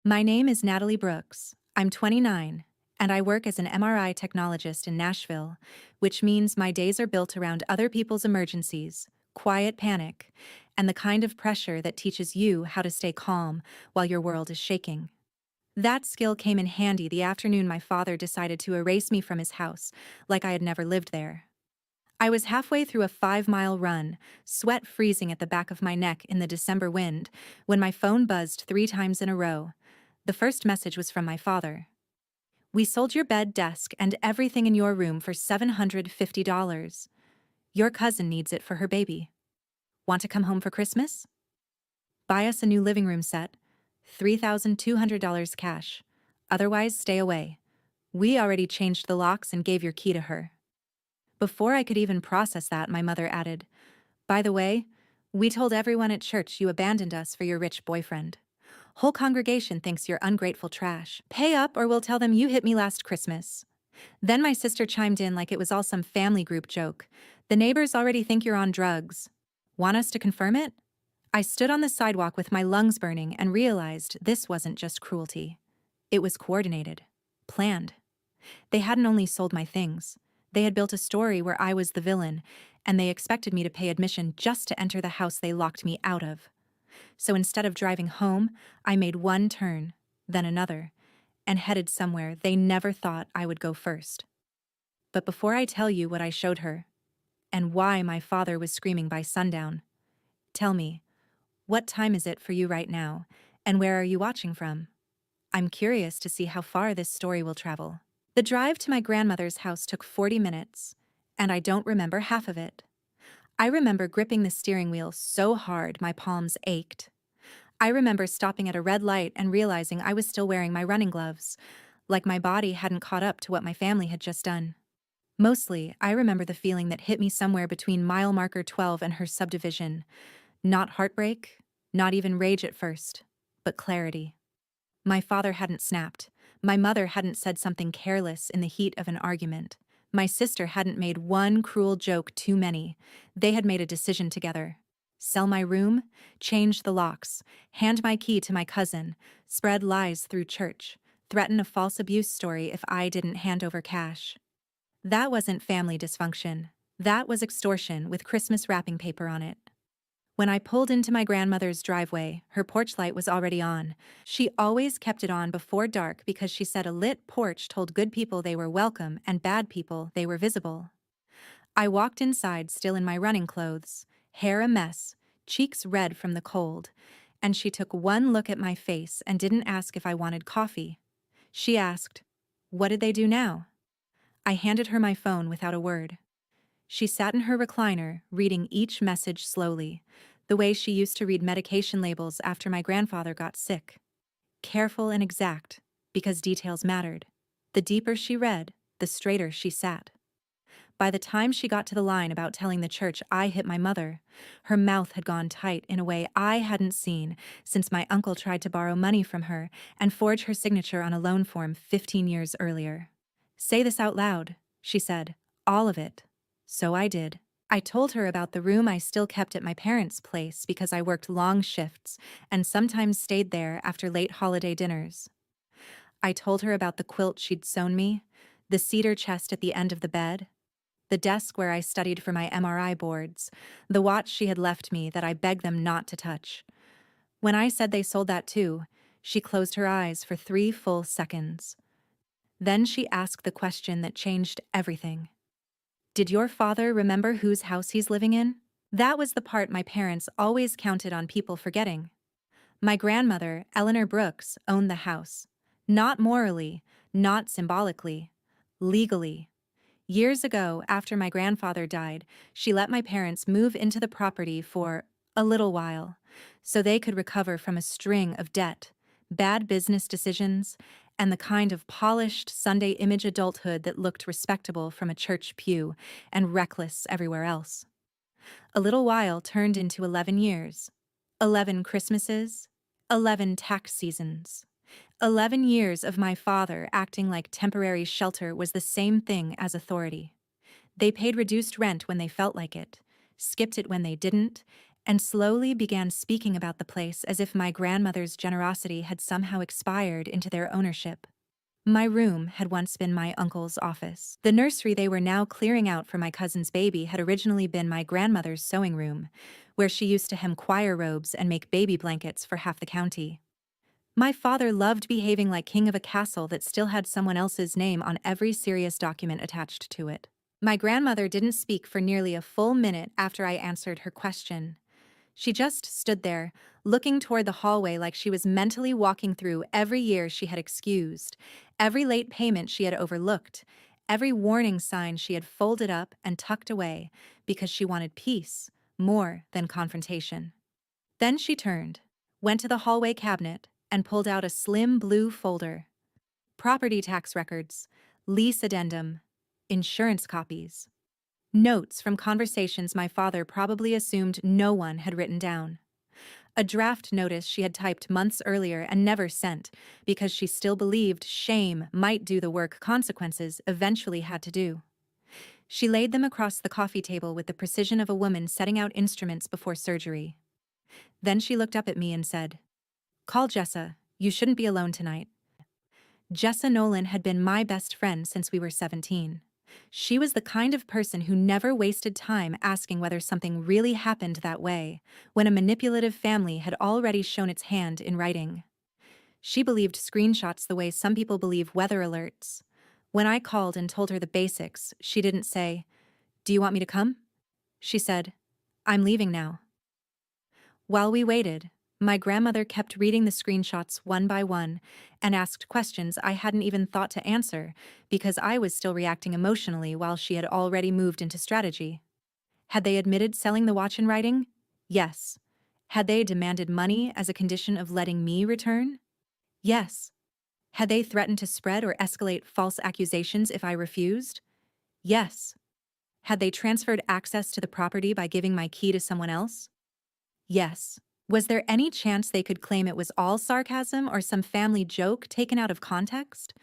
My name is Natalie Brooks. I'm 29, and I work as an MRI technologist in Nashville, which means my days are built around other people's emergencies, quiet panic, and the kind of pressure that teaches you how to stay calm while your world is shaking. That skill came in handy the afternoon my father decided to erase me from his house, like I had never lived there. I was halfway through a 5-mile run, sweat freezing at the back of my neck in the December wind, when my phone buzzed 3 times in a row. The first message was from my father. "We sold your bed, desk, and everything in your room for $750. Your cousin needs it for her baby. Want to come home for Christmas? Buy us a new living room set. $3,200 cash. Otherwise, stay away. We already changed the locks and gave your key to her." Before I could even process that, my mother added, "By the way, we told everyone at church you abandoned us for your rich boyfriend. Whole congregation thinks you're ungrateful trash. Pay up or we'll tell them you hit me last Christmas." Then my sister chimed in like it was all some family group joke. "The neighbors already think you're on drugs. Want us to confirm it?" I stood on the sidewalk with my lungs burning and realized this wasn't just cruelty. It was coordinated. Planned. They hadn't only sold my things. They had built a story where I was the villain, and they expected me to pay admission just to enter the house they locked me out of. So instead of driving home, I made one turn, then another, and headed somewhere they never thought I would go first. But before I tell you what I showed her, and why my father was screaming by sundown, tell me, what time is it for you right now, and where are you watching from? I'm curious to see how far this story will travel. The drive to my grandmother's house took 40 minutes, and I don't remember half of it. I remember gripping the steering wheel so hard my palms ached. I remember stopping at a red light and realizing I was still wearing my running gloves, like my body hadn't caught up to what my family had just done. Mostly, I remember the feeling that hit me somewhere between mile marker 12 and her subdivision. Not heartbreak, not even rage at first, but clarity. My father hadn't snapped. My mother hadn't said something careless in the heat of an argument. My sister hadn't made one cruel joke too many. They had made a decision together. Sell my room, change the locks, hand my key to my cousin, spread lies through church, threaten a false abuse story if I didn't hand over cash. That wasn't family dysfunction. That was extortion with Christmas wrapping paper on it. When I pulled into my grandmother's driveway, her porch light was already on. She always kept it on before dark because she said a lit porch told good people they were welcome and bad people they were visible. I walked inside still in my running clothes, hair a mess, cheeks red from the cold, and she took one look at my face and didn't ask if I wanted coffee. She asked, "What did they do now?" I handed her my phone without a word. She sat in her recliner, reading each message slowly, the way she used to read medication labels after my grandfather got sick. Careful and exact, because details mattered. The deeper she read, the straighter she sat. By the time she got to the line about telling the church I hit my mother, her mouth had gone tight in a way I hadn't seen since my uncle tried to borrow money from her and forge her signature on a loan form 15 years earlier. "Say this out loud," she said. "All of it." So I did. I told her about the room I still kept at my parents' place because I worked long shifts and sometimes stayed there after late holiday dinners. I told her about the quilt she'd sewn me, the cedar chest at the end of the bed, the desk where I studied for my MRI boards, the watch she had left me that I begged them not to touch. When I said they sold that too, she closed her eyes for 3 full seconds. Then she asked the question that changed everything. "Did your father remember whose house he's living in?" That was the part my parents always counted on people forgetting. My grandmother, Eleanor Brooks, owned the house. Not morally, not symbolically, legally. Years ago, after my grandfather died, she let my parents move into the property for a little while, so they could recover from a string of debt, bad business decisions, and the kind of polished Sunday image adulthood that looked respectable from a church pew and reckless everywhere else. A little while turned into 11 years, 11 Christmases, 11 tax seasons. 11 years of my father acting like temporary shelter was the same thing as authority. They paid reduced rent when they felt like it, skipped it when they didn't, and slowly began speaking about the place as if my grandmother's generosity had somehow expired into their ownership. My room had once been my uncle's office. The nursery they were now clearing out for my cousin's baby had originally been my grandmother's sewing room, where she used to hem choir robes and make baby blankets for half the county. My father loved behaving like king of a castle that still had someone else's name on every serious document attached to it. My grandmother didn't speak for nearly a full minute after I answered her question. She just stood there, looking toward the hallway like she was mentally walking through every year she had excused, every late payment she had overlooked, every warning sign she had folded up and tucked away because she wanted peace more than confrontation. Then she turned, went to the hallway cabinet, and pulled out a slim blue folder. Property tax records, lease addendum, insurance copies. Notes from conversations my father probably assumed no one had written down. A draft notice she had typed months earlier and never sent because she still believed shame might do the work consequences eventually had to do. She laid them across the coffee table with the precision of a woman setting out instruments before surgery. Then she looked up at me and said, "Call Jessa. You shouldn't be alone tonight." Jessa Nolan had been my best friend since we were 17. She was the kind of person who never wasted time asking whether something really happened that way, when a manipulative family had already shown its hand in writing. She believed screenshots the way some people believe weather alerts. When I called and told her the basics, she didn't say, "Do you want me to come?" She said, "I'm leaving now." While we waited, my grandmother kept reading the screenshots one by one and asked questions I hadn't even thought to answer because I was still reacting emotionally while she had already moved into strategy. Had they admitted selling the watch in writing? Yes. Had they demanded money as a condition of letting me return? Yes. Had they threatened to spread or escalate false accusations if I refused? Yes. Had they transferred access to the property by giving my key to someone else? Yes. Was there any chance they could claim it was all sarcasm or some family joke taken out of context?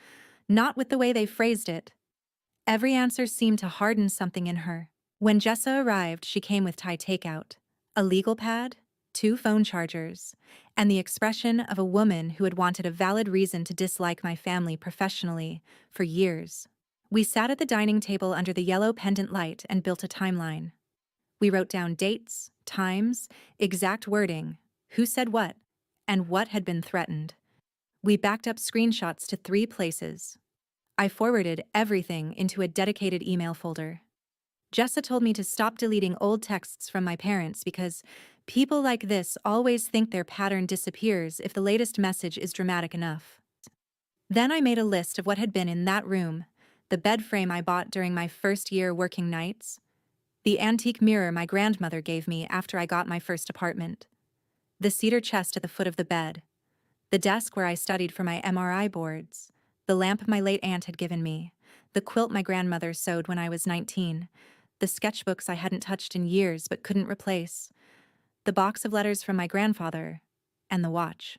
Not with the way they phrased it. Every answer seemed to harden something in her. When Jessa arrived, she came with Thai takeout, a legal pad, 2 phone chargers, and the expression of a woman who had wanted a valid reason to dislike my family professionally for years. We sat at the dining table under the yellow pendant light and built a timeline. We wrote down dates, times, exact wording, who said what, and what had been threatened. We backed up screenshots to 3 places. I forwarded everything into a dedicated email folder. Jessa told me to stop deleting old texts from my parents because people like this always think their pattern disappears if the latest message is dramatic enough. Then I made a list of what had been in that room, the bed frame I bought during my first year working nights, the antique mirror my grandmother gave me after I got my first apartment, the cedar chest at the foot of the bed, the desk where I studied for my MRI boards, the lamp my late aunt had given me, the quilt my grandmother sewed when I was 19, the sketchbooks I hadn't touched in years but couldn't replace, the box of letters from my grandfather, and the watch.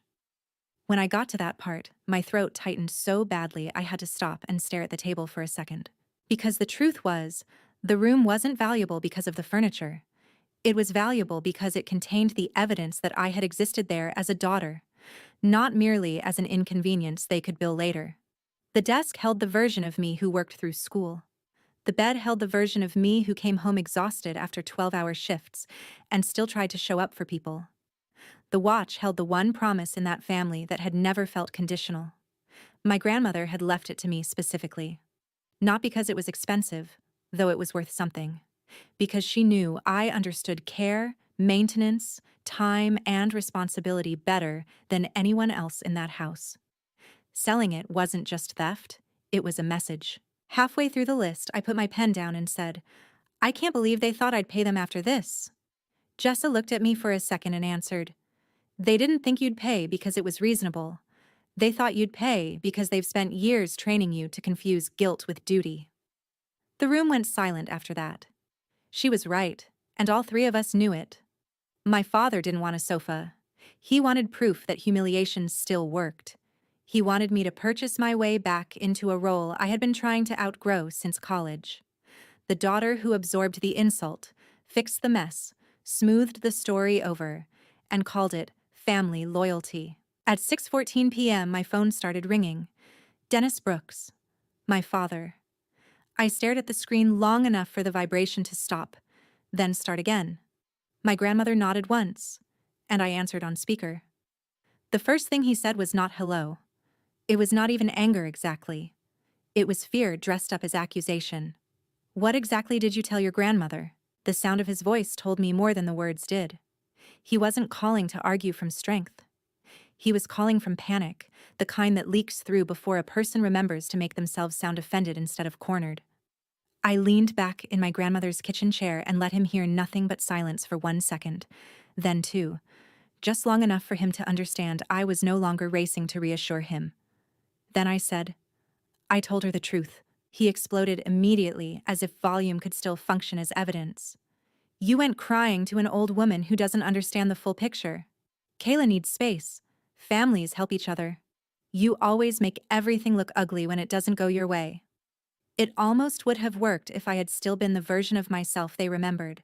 When I got to that part, my throat tightened so badly I had to stop and stare at the table for a second. Because the truth was, the room wasn't valuable because of the furniture. It was valuable because it contained the evidence that I had existed there as a daughter, not merely as an inconvenience they could bill later. The desk held the version of me who worked through school. The bed held the version of me who came home exhausted after 12-hour shifts and still tried to show up for people. The watch held the one promise in that family that had never felt conditional. My grandmother had left it to me specifically. Not because it was expensive, though it was worth something. Because she knew I understood care, maintenance, time, and responsibility better than anyone else in that house. Selling it wasn't just theft, it was a message. Halfway through the list, I put my pen down and said, "I can't believe they thought I'd pay them after this." Jessa looked at me for a second and answered, "They didn't think you'd pay because it was reasonable. They thought you'd pay because they've spent years training you to confuse guilt with duty." The room went silent after that. She was right, and all 3 of us knew it. My father didn't want a sofa. He wanted proof that humiliation still worked. He wanted me to purchase my way back into a role I had been trying to outgrow since college. The daughter who absorbed the insult, fixed the mess, smoothed the story over, and called it family loyalty. At 6:14 p.m., my phone started ringing. Dennis Brooks, my father. I stared at the screen long enough for the vibration to stop, then start again. My grandmother nodded once, and I answered on speaker. The first thing he said was not hello. It was not even anger exactly. It was fear dressed up as accusation. What exactly did you tell your grandmother? The sound of his voice told me more than the words did. He wasn't calling to argue from strength. He was calling from panic, the kind that leaks through before a person remembers to make themselves sound offended instead of cornered. I leaned back in my grandmother's kitchen chair and let him hear nothing but silence for 1 second, then two, just long enough for him to understand I was no longer racing to reassure him. Then I said, I told her the truth. He exploded immediately, as if volume could still function as evidence. You went crying to an old woman who doesn't understand the full picture. Kayla needs space. Families help each other. You always make everything look ugly when it doesn't go your way. It almost would have worked if I had still been the version of myself they remembered.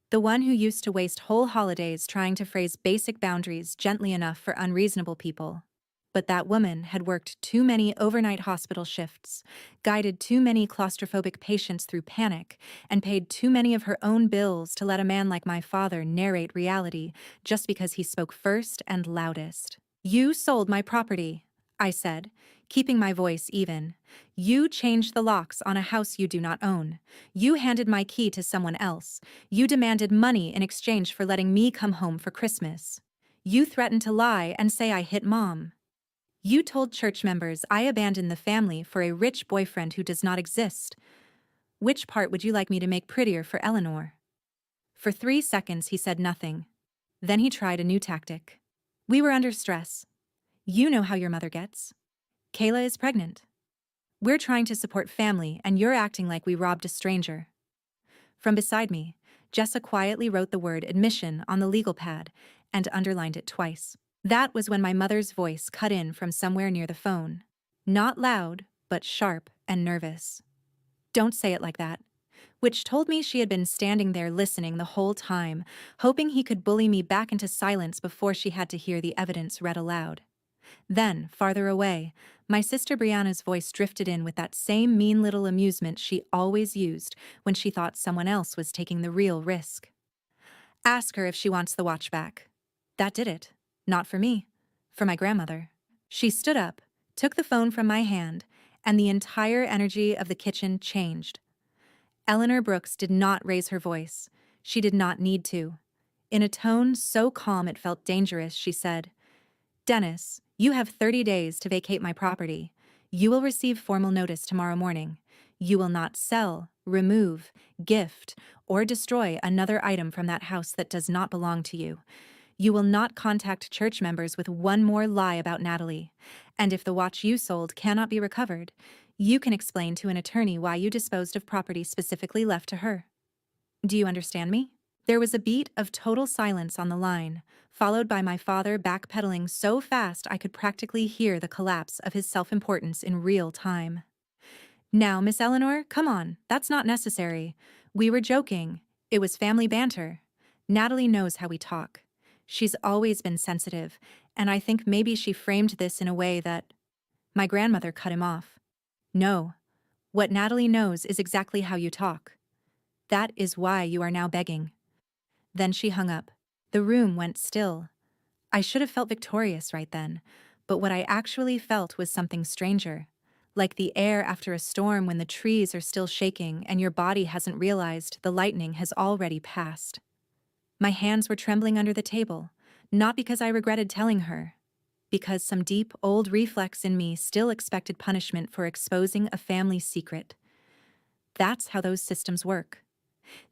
The one who used to waste whole holidays trying to phrase basic boundaries gently enough for unreasonable people. But that woman had worked too many overnight hospital shifts, guided too many claustrophobic patients through panic, and paid too many of her own bills to let a man like my father narrate reality just because he spoke first and loudest. You sold my property, I said, keeping my voice even. You changed the locks on a house you do not own. You handed my key to someone else. You demanded money in exchange for letting me come home for Christmas. You threatened to lie and say I hit Mom. You told church members I abandoned the family for a rich boyfriend who does not exist. Which part would you like me to make prettier for Eleanor? For 3 seconds he said nothing. Then he tried a new tactic. We were under stress. You know how your mother gets. Kayla is pregnant. We're trying to support family and you're acting like we robbed a stranger. From beside me, Jessa quietly wrote the word admission on the legal pad and underlined it twice. That was when my mother's voice cut in from somewhere near the phone. Not loud, but sharp and nervous. Don't say it like that. Which told me she had been standing there listening the whole time, hoping he could bully me back into silence before she had to hear the evidence read aloud. Then, farther away, my sister Brianna's voice drifted in with that same mean little amusement she always used when she thought someone else was taking the real risk. Ask her if she wants the watch back. That did it. Not for me. For my grandmother. She stood up, took the phone from my hand, and the entire energy of the kitchen changed. Eleanor Brooks did not raise her voice. She did not need to. In a tone so calm it felt dangerous, she said, Dennis, you have 30 days to vacate my property. You will receive formal notice tomorrow morning. You will not sell, remove, gift, or destroy another item from that house that does not belong to you. You will not contact church members with one more lie about Natalie. And if the watch you sold cannot be recovered, you can explain to an attorney why you disposed of property specifically left to her. Do you understand me? There was a beat of total silence on the line, followed by my father backpedaling so fast I could practically hear the collapse of his self-importance in real time. Now, Miss Eleanor, come on, that's not necessary. We were joking. It was family banter. Natalie knows how we talk. She's always been sensitive, and I think maybe she framed this in a way that... My grandmother cut him off. No. What Natalie knows is exactly how you talk. That is why you are now begging. Then she hung up. The room went still. I should have felt victorious right then, but what I actually felt was something stranger. Like the air after a storm when the trees are still shaking and your body hasn't realized the lightning has already passed. My hands were trembling under the table, not because I regretted telling her, because some deep, old reflex in me still expected punishment for exposing a family secret. That's how those systems work.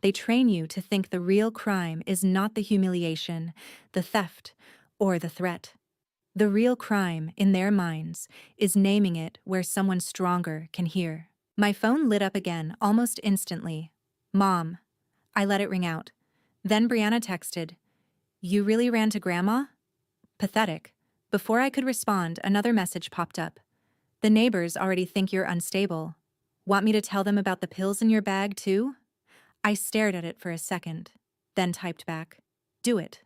They train you to think the real crime is not the humiliation, the theft, or the threat. The real crime, in their minds, is naming it where someone stronger can hear. My phone lit up again almost instantly. Mom. I let it ring out. Then Brianna texted, You really ran to Grandma? Pathetic. Before I could respond, another message popped up. The neighbors already think you're unstable. Want me to tell them about the pills in your bag, too? I stared at it for a second. then typed back, "Do it.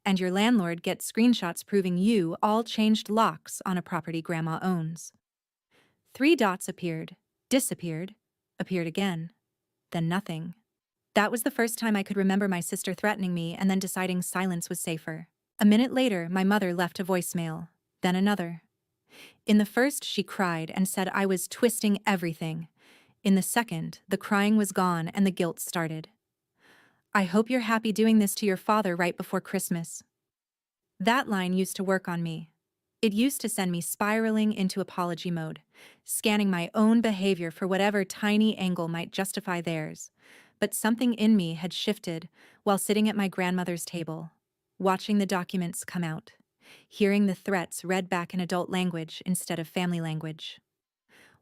And your landlord gets screenshots proving you all changed locks on a property Grandma owns." 3 dots appeared, disappeared, appeared again, then nothing. That was the first time I could remember my sister threatening me and then deciding silence was safer. A minute later, my mother left a voicemail, then another. In the first, she cried and said I was twisting everything. In the second, the crying was gone and the guilt started. "I hope you're happy doing this to your father right before Christmas." That line used to work on me. It used to send me spiraling into apology mode, scanning my own behavior for whatever tiny angle might justify theirs. But something in me had shifted while sitting at my grandmother's table, watching the documents come out, hearing the threats read back in adult language instead of family language.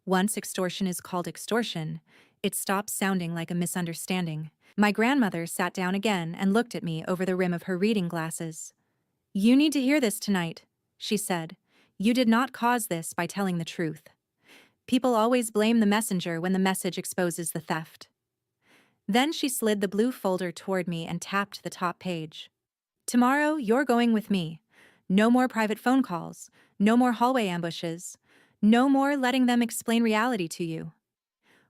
Once extortion is called extortion, it stops sounding like a misunderstanding. My grandmother sat down again and looked at me over the rim of her reading glasses. "You need to hear this tonight," she said. "You did not cause this by telling the truth. People always blame the messenger when the message exposes the theft." Then she slid the blue folder toward me and tapped the top page. "Tomorrow, you're going with me. No more private phone calls, no more hallway ambushes, no more letting them explain reality to you.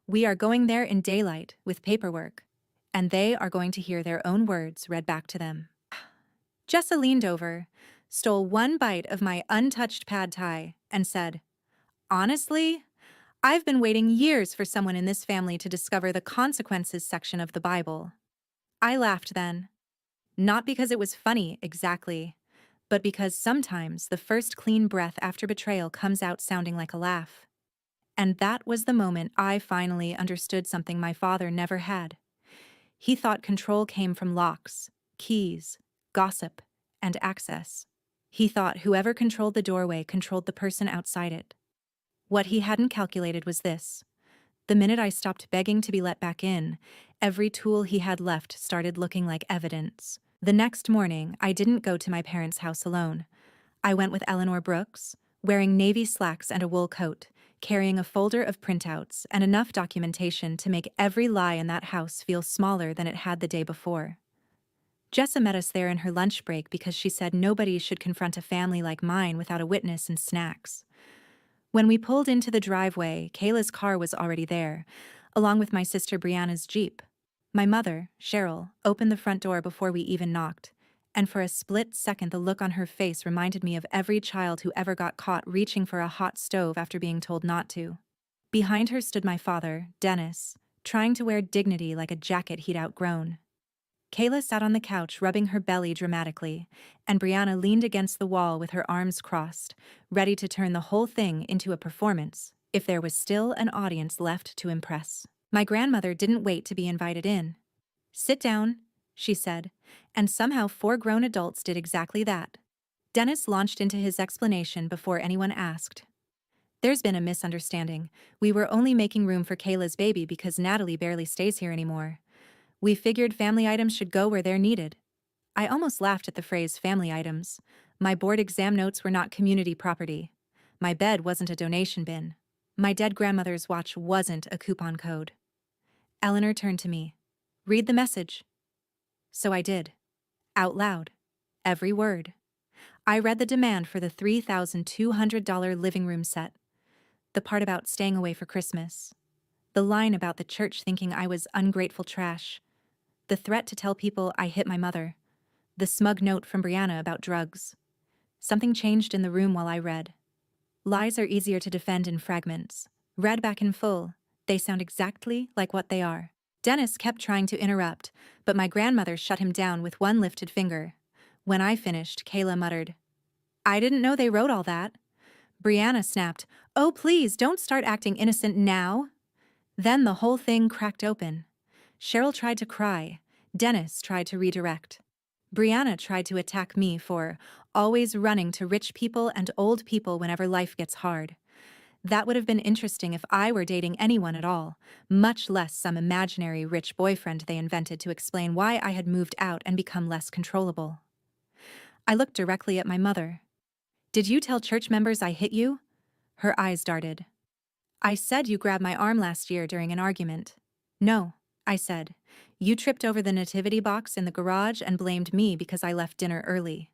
We are going there in daylight with paperwork, and they are going to hear their own words read back to them." Jessa leaned over, stole one bite of my untouched pad thai, and said, "Honestly, I've been waiting years for someone in this family to discover the consequences section of the Bible." I laughed then. Not because it was funny, exactly, but because sometimes the first clean breath after betrayal comes out sounding like a laugh. And that was the moment I finally understood something my father never had. He thought control came from locks, keys, gossip, and access. He thought whoever controlled the doorway controlled the person outside it. What he hadn't calculated was this. The minute I stopped begging to be let back in, every tool he had left started looking like evidence. The next morning, I didn't go to my parents' house alone. I went with Eleanor Brooks, wearing navy slacks and a wool coat, carrying a folder of printouts and enough documentation to make every lie in that house feel smaller than it had the day before. Jessa met us there in her lunch break because she said nobody should confront a family like mine without a witness and snacks. When we pulled into the driveway, Kayla's car was already there, along with my sister Brianna's Jeep. My mother, Cheryl, opened the front door before we even knocked, and for a split second the look on her face reminded me of every child who ever got caught reaching for a hot stove after being told not to. Behind her stood my father, Dennis, trying to wear dignity like a jacket he'd outgrown. Kayla sat on the couch rubbing her belly dramatically, and Brianna leaned against the wall with her arms crossed, ready to turn the whole thing into a performance, if there was still an audience left to impress. My grandmother didn't wait to be invited in. "Sit down," she said, and somehow 4 grown adults did exactly that. Dennis launched into his explanation before anyone asked. "There's been a misunderstanding. We were only making room for Kayla's baby because Natalie barely stays here anymore. We figured family items should go where they're needed." I almost laughed at the phrase family items. My board exam notes were not community property. My bed wasn't a donation bin. My dead grandmother's watch wasn't a coupon code. Eleanor turned to me. "Read the message." So I did. Out loud. Every word. I read the demand for the $3,200 living room set. The part about staying away for Christmas. The line about the church thinking I was ungrateful trash. The threat to tell people I hit my mother. The smug note from Brianna about drugs. Something changed in the room while I read. Lies are easier to defend in fragments. Read back in full, they sound exactly like what they are. Dennis kept trying to interrupt, but my grandmother shut him down with one lifted finger. When I finished, Kayla muttered, "I didn't know they wrote all that." Brianna snapped, "Oh, please, don't start acting innocent now." Then the whole thing cracked open. Cheryl tried to cry. Dennis tried to redirect. Brianna tried to attack me for always running to rich people and old people whenever life gets hard. That would have been interesting if I were dating anyone at all, much less some imaginary rich boyfriend they invented to explain why I had moved out and become less controllable. I looked directly at my mother. "Did you tell church members I hit you?" Her eyes darted. "I said you grabbed my arm last year during an argument." "No," I said. You tripped over the nativity box in the garage and blamed me because I left dinner early.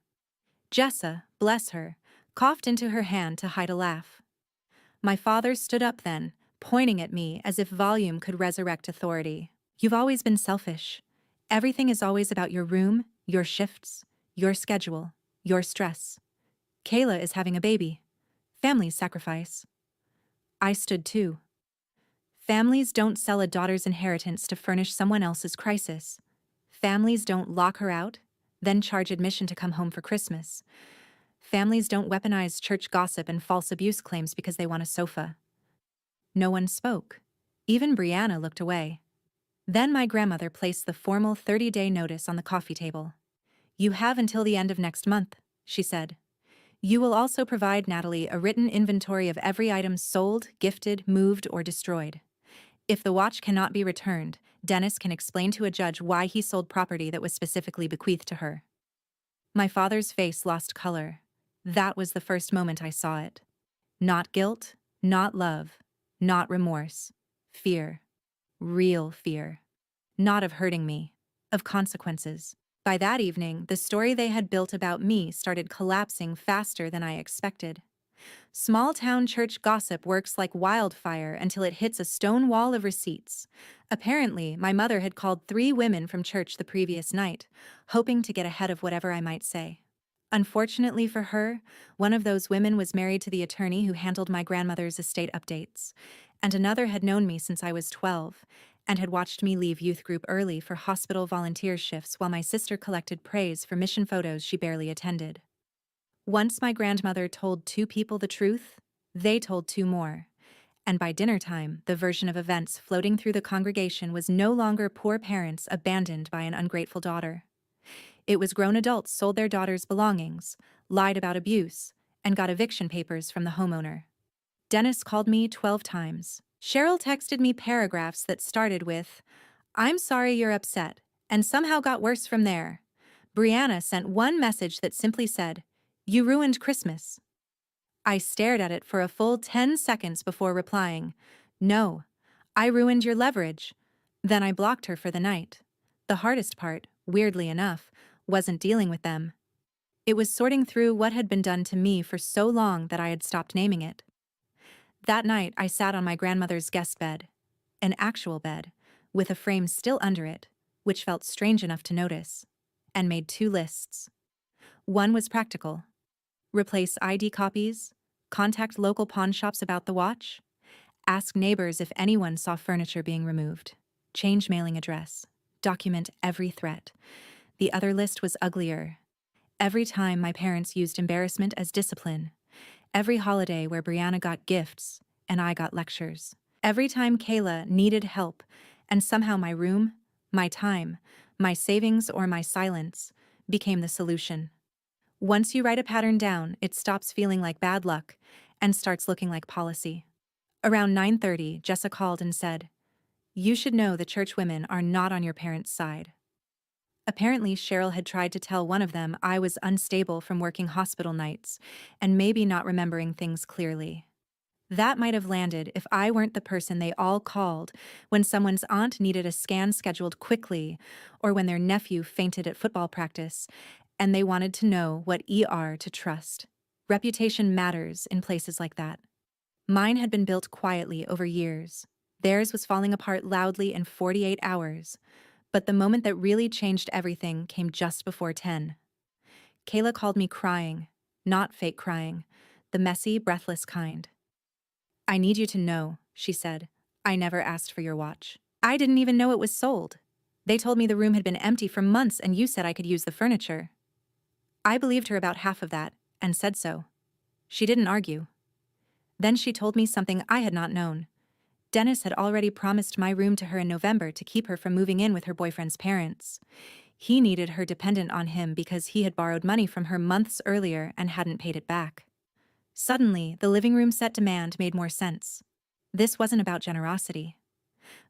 Jessa, bless her, coughed into her hand to hide a laugh. My father stood up then, pointing at me as if volume could resurrect authority. You've always been selfish. Everything is always about your room, your shifts, your schedule, your stress. Kayla is having a baby. Families sacrifice. I stood too. Families don't sell a daughter's inheritance to furnish someone else's crisis. Families don't lock her out, then charge admission to come home for Christmas. Families don't weaponize church gossip and false abuse claims because they want a sofa. No one spoke. Even Brianna looked away. Then my grandmother placed the formal 30-day notice on the coffee table. You have until the end of next month, she said. You will also provide Natalie a written inventory of every item sold, gifted, moved, or destroyed. If the watch cannot be returned, Dennis can explain to a judge why he sold property that was specifically bequeathed to her. My father's face lost color. That was the first moment I saw it. Not guilt, not love, not remorse. Fear. Real fear. Not of hurting me, of consequences. By that evening, the story they had built about me started collapsing faster than I expected. Small-town church gossip works like wildfire until it hits a stone wall of receipts. Apparently, my mother had called 3 women from church the previous night, hoping to get ahead of whatever I might say. Unfortunately for her, one of those women was married to the attorney who handled my grandmother's estate updates, and another had known me since I was 12 and had watched me leave youth group early for hospital volunteer shifts while my sister collected praise for mission photos she barely attended. Once my grandmother told 2 people the truth, they told 2 more. And by dinner time, the version of events floating through the congregation was no longer poor parents abandoned by an ungrateful daughter. It was grown adults sold their daughters' belongings, lied about abuse, and got eviction papers from the homeowner. Dennis called me 12 times. Cheryl texted me paragraphs that started with, "I'm sorry you're upset," and somehow got worse from there. Brianna sent one message that simply said, "You ruined Christmas." I stared at it for a full 10 seconds before replying, "No, I ruined your leverage." Then I blocked her for the night. The hardest part, weirdly enough, wasn't dealing with them. It was sorting through what had been done to me for so long that I had stopped naming it. That night, I sat on my grandmother's guest bed, an actual bed, with a frame still under it, which felt strange enough to notice, and made 2 lists. One was practical. Replace ID copies, contact local pawn shops about the watch, ask neighbors if anyone saw furniture being removed, change mailing address, document every threat. The other list was uglier. Every time my parents used embarrassment as discipline. Every holiday where Brianna got gifts and I got lectures. Every time Kayla needed help and somehow my room, my time, my savings or my silence became the solution. Once you write a pattern down, it stops feeling like bad luck and starts looking like policy. Around 9:30, Jessa called and said, "You should know the church women are not on your parents' side." Apparently, Cheryl had tried to tell one of them I was unstable from working hospital nights and maybe not remembering things clearly. That might have landed if I weren't the person they all called when someone's aunt needed a scan scheduled quickly or when their nephew fainted at football practice and they wanted to know what ER to trust. Reputation matters in places like that. Mine had been built quietly over years. Theirs was falling apart loudly in 48 hours. But the moment that really changed everything came just before 10. Kayla called me crying, not fake crying, the messy, breathless kind. "I need you to know," she said, "I never asked for your watch. I didn't even know it was sold. They told me the room had been empty for months and you said I could use the furniture." I believed her about half of that, and said so. She didn't argue. Then she told me something I had not known. Dennis had already promised my room to her in November to keep her from moving in with her boyfriend's parents. He needed her dependent on him because he had borrowed money from her months earlier and hadn't paid it back. Suddenly, the living room set demand made more sense. This wasn't about generosity.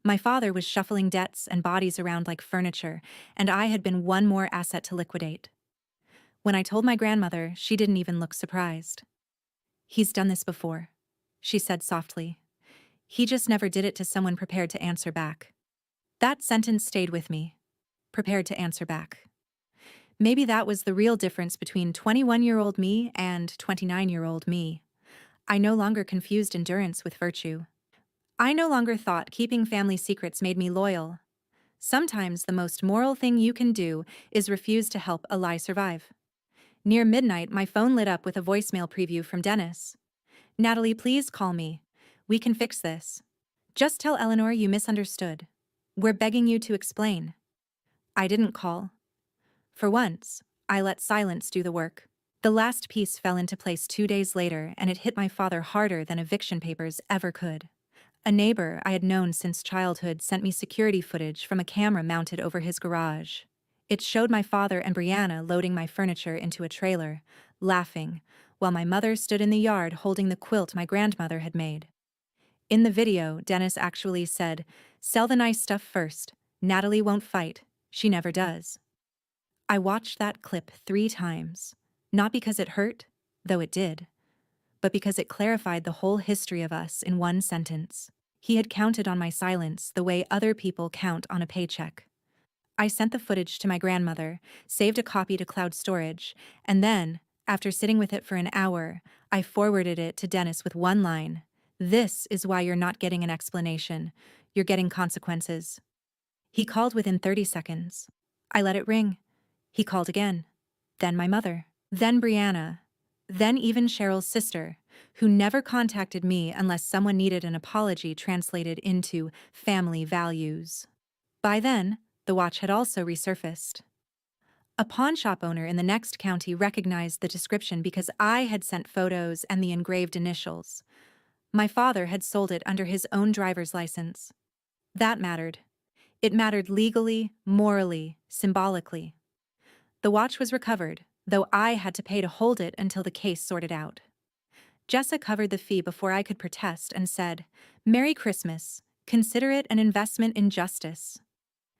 My father was shuffling debts and bodies around like furniture, and I had been one more asset to liquidate. When I told my grandmother, she didn't even look surprised. "He's done this before," she said softly. "He just never did it to someone prepared to answer back." That sentence stayed with me, prepared to answer back. Maybe that was the real difference between 21-year-old me and 29-year-old me. I no longer confused endurance with virtue. I no longer thought keeping family secrets made me loyal. Sometimes the most moral thing you can do is refuse to help a lie survive. Near midnight, my phone lit up with a voicemail preview from Dennis. Natalie, please call me. We can fix this. Just tell Eleanor you misunderstood. We're begging you to explain. I didn't call. For once, I let silence do the work. The last piece fell into place 2 days later, and it hit my father harder than eviction papers ever could. A neighbor I had known since childhood sent me security footage from a camera mounted over his garage. It showed my father and Brianna loading my furniture into a trailer, laughing, while my mother stood in the yard holding the quilt my grandmother had made. In the video, Dennis actually said, "Sell the nice stuff first. Natalie won't fight. She never does." I watched that clip 3 times, not because it hurt, though it did, but because it clarified the whole history of us in one sentence. He had counted on my silence the way other people count on a paycheck. I sent the footage to my grandmother, saved a copy to cloud storage, and then, after sitting with it for an hour, I forwarded it to Dennis with one line. "This is why you're not getting an explanation. You're getting consequences." He called within 30 seconds. I let it ring. He called again. Then my mother. Then Brianna. Then even Cheryl's sister, who never contacted me unless someone needed an apology translated into family values. By then, the watch had also resurfaced. A pawn shop owner in the next county recognized the description because I had sent photos and the engraved initials. My father had sold it under his own driver's license. That mattered. It mattered legally, morally, symbolically. The watch was recovered, though I had to pay to hold it until the case sorted out. Jessa covered the fee before I could protest and said, "Merry Christmas. Consider it an investment in justice."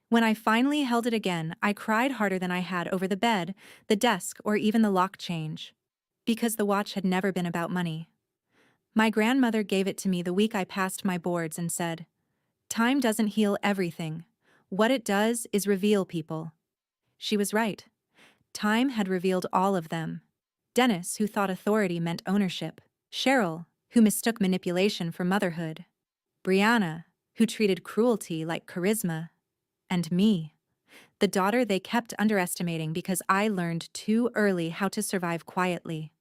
When I finally held it again, I cried harder than I had over the bed, the desk, or even the lock change. Because the watch had never been about money. My grandmother gave it to me the week I passed my boards and said, "Time doesn't heal everything. What it does is reveal people." She was right. Time had revealed all of them. Dennis, who thought authority meant ownership. Cheryl, who mistook manipulation for motherhood. Brianna, who treated cruelty like charisma. And me, the daughter they kept underestimating because I learned too early how to survive quietly.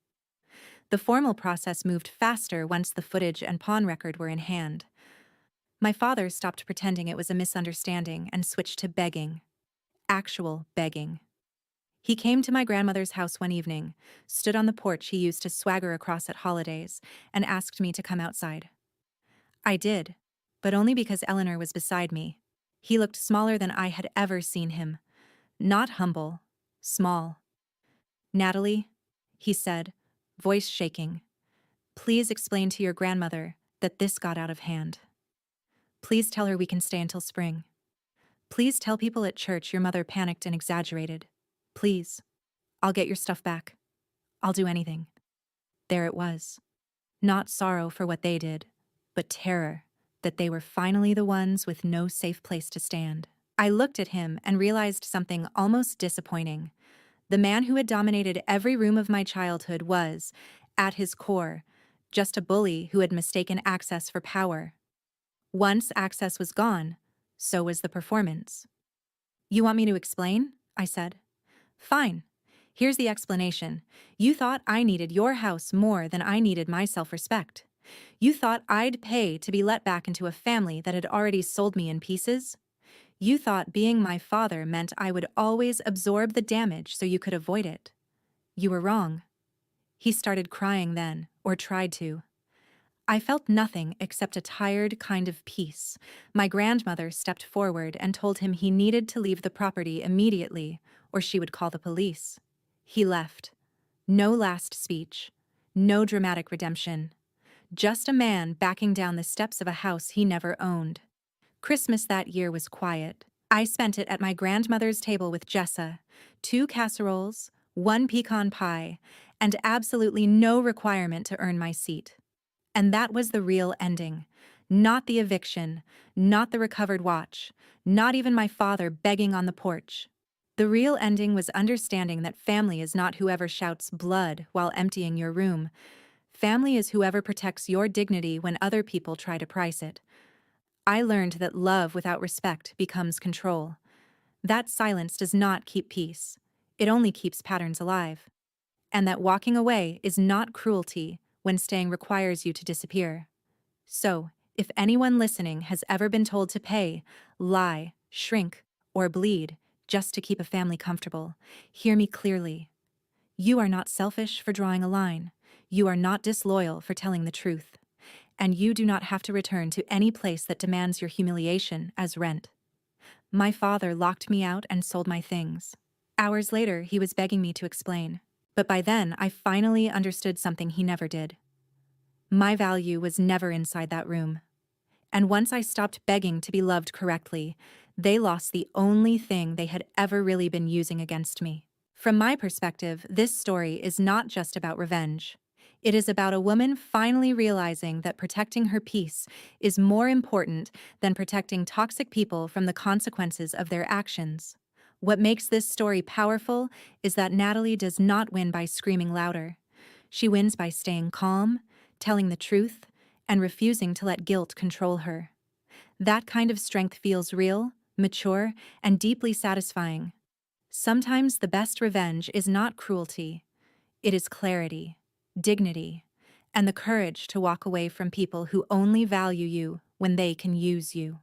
The formal process moved faster once the footage and pawn record were in hand. My father stopped pretending it was a misunderstanding and switched to begging. Actual begging. He came to my grandmother's house one evening, stood on the porch he used to swagger across at holidays, and asked me to come outside. I did, but only because Eleanor was beside me. He looked smaller than I had ever seen him. Not humble, small. "Natalie," he said, voice shaking, "please explain to your grandmother that this got out of hand. Please tell her we can stay until spring. Please tell people at church your mother panicked and exaggerated. Please. I'll get your stuff back. I'll do anything." There it was. Not sorrow for what they did, but terror that they were finally the ones with no safe place to stand. I looked at him and realized something almost disappointing. The man who had dominated every room of my childhood was, at his core, just a bully who had mistaken access for power. Once access was gone, so was the performance. "You want me to explain?" I said. "Fine. Here's the explanation. You thought I needed your house more than I needed my self-respect. You thought I'd pay to be let back into a family that had already sold me in pieces. You thought being my father meant I would always absorb the damage so you could avoid it. You were wrong." He started crying then, or tried to. I felt nothing except a tired kind of peace. My grandmother stepped forward and told him he needed to leave the property immediately, or she would call the police. He left. No last speech. No dramatic redemption. Just a man backing down the steps of a house he never owned. Christmas that year was quiet. I spent it at my grandmother's table with Jessa, 2 casseroles, 1 pecan pie, and absolutely no requirement to earn my seat. And that was the real ending. Not the eviction, not the recovered watch, not even my father begging on the porch. The real ending was understanding that family is not whoever shouts blood while emptying your room. Family is whoever protects your dignity when other people try to price it. I learned that love without respect becomes control. That silence does not keep peace. It only keeps patterns alive. And that walking away is not cruelty when staying requires you to disappear. So, if anyone listening has ever been told to pay, lie, shrink, or bleed just to keep a family comfortable, hear me clearly. You are not selfish for drawing a line. You are not disloyal for telling the truth. And you do not have to return to any place that demands your humiliation as rent. My father locked me out and sold my things. Hours later, he was begging me to explain. But by then, I finally understood something he never did. My value was never inside that room. And once I stopped begging to be loved correctly, they lost the only thing they had ever really been using against me. From my perspective, this story is not just about revenge. It is about a woman finally realizing that protecting her peace is more important than protecting toxic people from the consequences of their actions. What makes this story powerful is that Natalie does not win by screaming louder. She wins by staying calm, telling the truth, and refusing to let guilt control her. That kind of strength feels real, mature, and deeply satisfying. Sometimes the best revenge is not cruelty. It is clarity, dignity, and the courage to walk away from people who only value you when they can use you.